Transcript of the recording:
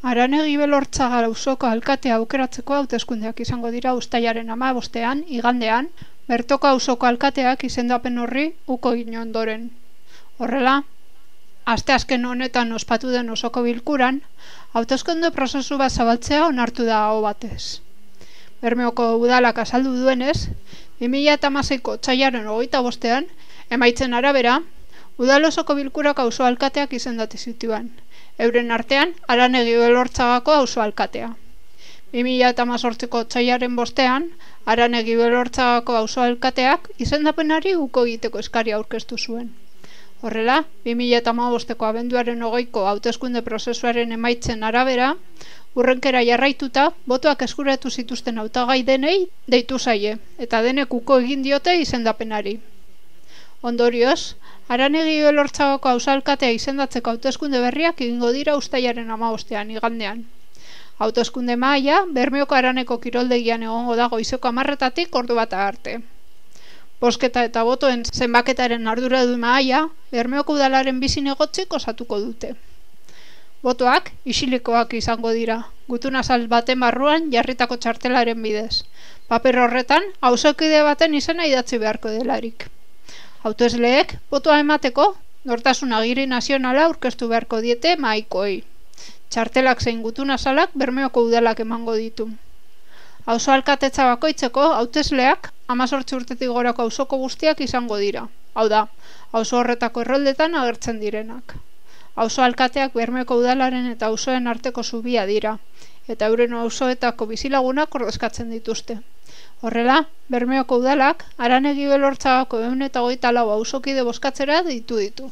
Aranegi Belortzaga auzoko alkatea aukeratzeko hauteskundeak izango dira uztailaren 15ean, igandean, bertoko auzoko alkateak izendapen horri uko egin ondoren. Horrela, asteazken honetan ospatu den osoko bilkuran, hauteskunde prozesu bat zabaltzea onartu da aho batez. Bermeoko udalak azaldu duenez, 2016ko otsailaren 25ean, emaitzen arabera, udal osoko bilkurak auzo alkateak izendatu zituen. Euren artean, Aranegi Belortzagako auzo alkatea. 2018ko otsailaren 5ean, Aranegi Belortzagako auzo alkateak izendapenari uko egiteko eskaria aurkeztu zuen. Horrela, 2015ko abenduaren 20ko hauteskunde prozesuaren emaitzen arabera, hurrenkera jarraituta, botoak eskuratu zituzten hautagai denei deitu zaie, eta denek uko egin diote izendapenari. Ondorioz, Aranegi Belortzagako auzo alkatea izendatzeko hauteskunde berriak egingo dira uztailaren 15ean, igandean. Hauteskunde mahaia, Bermeoko Araneko kiroldegian egongo da goizeko 10:00 ordu bata arte. Bozketa eta botoen zenbaketaren arduradun mahaia, Bermeoko udalaren bi zinegotzik osatuko dute. Botoak isilikoak izango dira, gutun-azal baten barruan jarritako txartelaren bidez. Paper horretan, auzokide baten izena idatzi beharko delarik. Hautesleek botoa emateko nortasun agiri nazionala aurkeztu beharko diete mahaikoei. Txartelak zein gutun-azalak Bermeoko udalak emango ditu. Auzo alkatetza bakoitzeko hautesleak 18 urtetik gorako auzoko guztiak izango dira. Hau da, auzo horretako erroldetan agertzen direnak. Auzo alkateak Bermeoko udalaren eta auzoen arteko zubia dira, eta euren auzoetako bizilagunak ordezkatzen dituzte. Horrela, Bermeoko udalak Aranegi Belortzagako 124 auzokide bozkatzera deitu ditu.